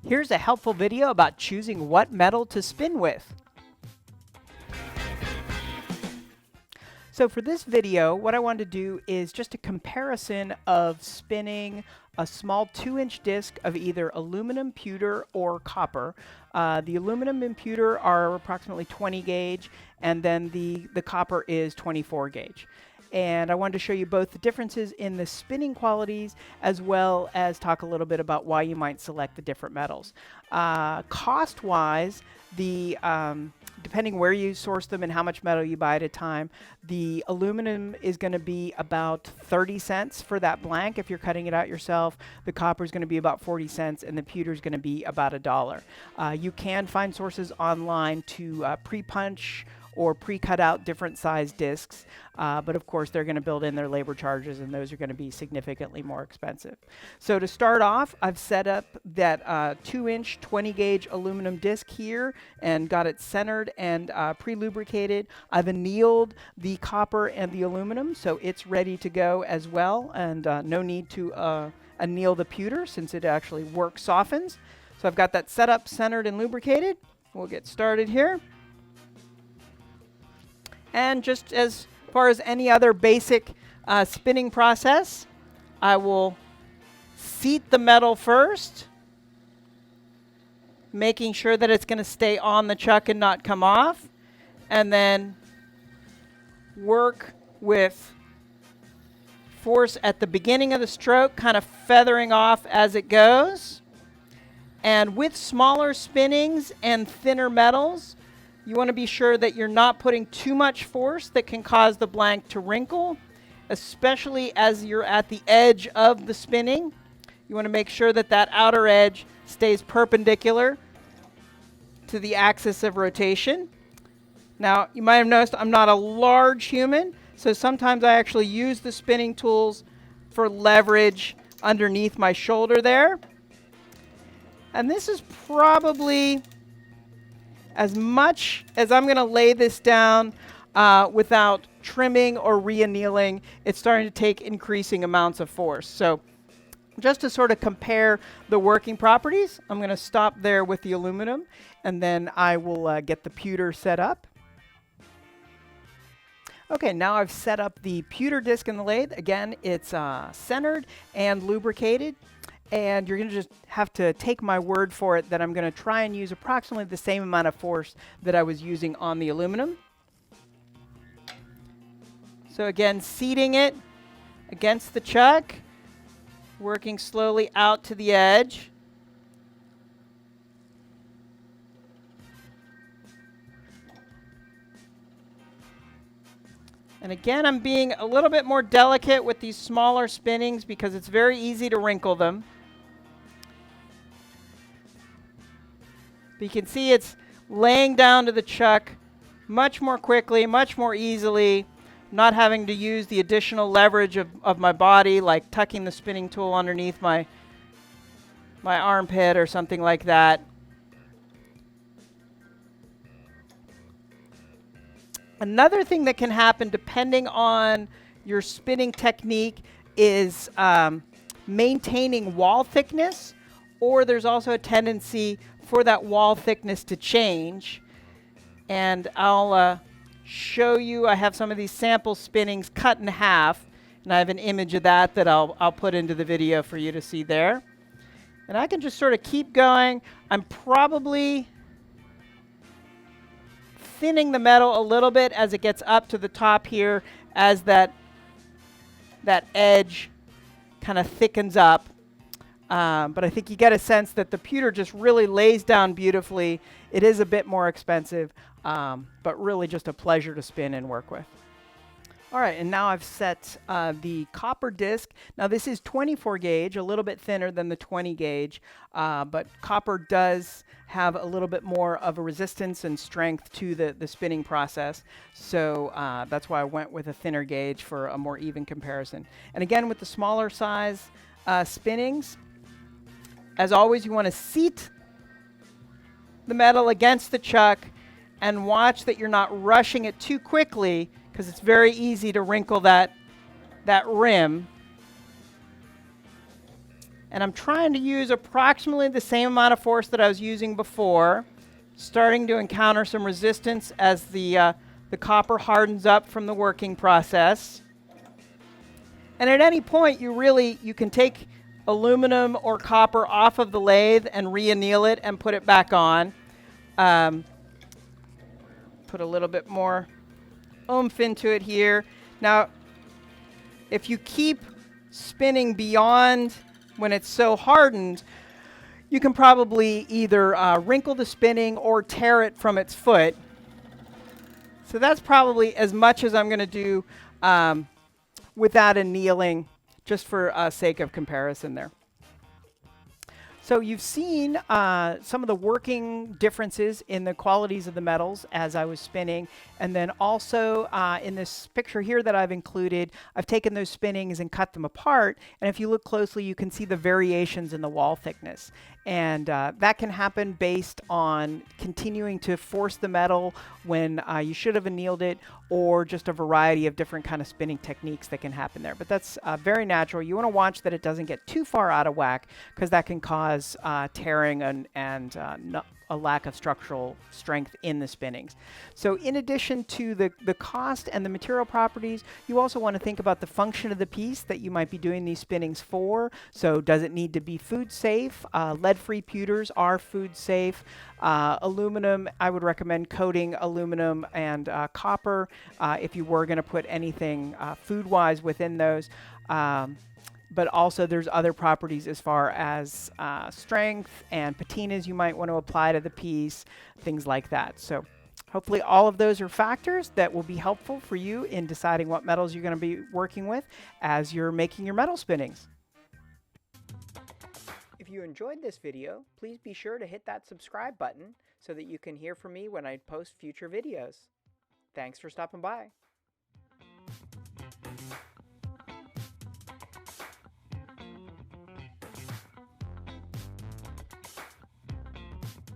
Here's a helpful video about choosing what metal to spin with. So for this video, what I wanted to do is just a comparison of spinning a small 2-inch disc of either aluminum, pewter, or copper. The aluminum and pewter are approximately 20 gauge, and then the copper is 24 gauge. And I wanted to show you both the differences in the spinning qualities, as well as talk a little bit about why you might select the different metals. Cost-wise, depending where you source them and how much metal you buy at a time, the aluminum is going to be about 30 cents for that blank if you're cutting it out yourself. The copper is going to be about 40 cents, and the pewter is going to be about $1. You can find sources online to pre-punch or pre-cut out different size discs, but of course they're going to build in their labor charges, and those are going to be significantly more expensive. So to start off, I've set up that 2-inch 20 gauge aluminum disc here and got it centered and pre-lubricated. I've annealed the copper and the aluminum, so it's ready to go as well, and no need to anneal the pewter since it actually work softens. So I've got that set up, centered, and lubricated. We'll get started here. And just as far as any other basic spinning process, I will seat the metal first, making sure that it's going to stay on the chuck and not come off, and then work with force at the beginning of the stroke, kind of feathering off as it goes. And with smaller spinnings and thinner metals, you want to be sure that you're not putting too much force that can cause the blank to wrinkle, especially as you're at the edge of the spinning. You want to make sure that that outer edge stays perpendicular to the axis of rotation. Now, you might have noticed I'm not a large human, so sometimes I actually use the spinning tools for leverage underneath my shoulder there. And this is probably as much as I'm going to lay this down without trimming or re-annealing. It's starting to take increasing amounts of force. So just to sort of compare the working properties, I'm going to stop there with the aluminum, and then I will get the pewter set up. Okay, now I've set up the pewter disc in the lathe. Again, it's centered and lubricated. And you're going to just have to take my word for it that I'm going to try and use approximately the same amount of force that I was using on the aluminum. So again, seating it against the chuck, working slowly out to the edge. And again, I'm being a little bit more delicate with these smaller spinnings because it's very easy to wrinkle them. But you can see it's laying down to the chuck much more quickly, much more easily, not having to use the additional leverage of my body, like tucking the spinning tool underneath my armpit or something like that. Another thing that can happen depending on your spinning technique is maintaining wall thickness, or there's also a tendency for that wall thickness to change. And I'll show you, I have some of these sample spinnings cut in half, and I have an image of that I'll put into the video for you to see there. And I can just sort of keep going. I'm probably thinning the metal a little bit as it gets up to the top here, as that edge kind of thickens up. But I think you get a sense that the pewter just really lays down beautifully. It is a bit more expensive, but really just a pleasure to spin and work with. All right, and now I've set the copper disc. Now this is 24 gauge, a little bit thinner than the 20 gauge, but copper does have a little bit more of a resistance and strength to the spinning process. So that's why I went with a thinner gauge for a more even comparison. And again, with the smaller size spinnings, as always, you want to seat the metal against the chuck and watch that you're not rushing it too quickly, because it's very easy to wrinkle that rim. And I'm trying to use approximately the same amount of force that I was using before, starting to encounter some resistance as the copper hardens up from the working process. And at any point, you can take aluminum or copper off of the lathe and re-anneal it and put it back on. Put a little bit more oomph into it here. Now, if you keep spinning beyond when it's so hardened, you can probably either wrinkle the spinning or tear it from its foot. So that's probably as much as I'm going to do without annealing, just for sake of comparison there. So you've seen some of the working differences in the qualities of the metals as I was spinning. And then also in this picture here that I've included, I've taken those spinnings and cut them apart. And if you look closely, you can see the variations in the wall thickness. And that can happen based on continuing to force the metal when you should have annealed it, or just a variety of different kind of spinning techniques that can happen there. But that's very natural. You want to watch that it doesn't get too far out of whack, because that can cause tearing and a lack of structural strength in the spinnings. So in addition to the cost and the material properties, you also want to think about the function of the piece that you might be doing these spinnings for. So does it need to be food safe? Lead-free pewters are food safe. Aluminum, I would recommend coating aluminum and copper if you were going to put anything food-wise within those. But also there's other properties as far as strength and patinas you might want to apply to the piece, things like that. So hopefully all of those are factors that will be helpful for you in deciding what metals you're going to be working with as you're making your metal spinnings. If you enjoyed this video, please be sure to hit that subscribe button so that you can hear from me when I post future videos. Thanks for stopping by.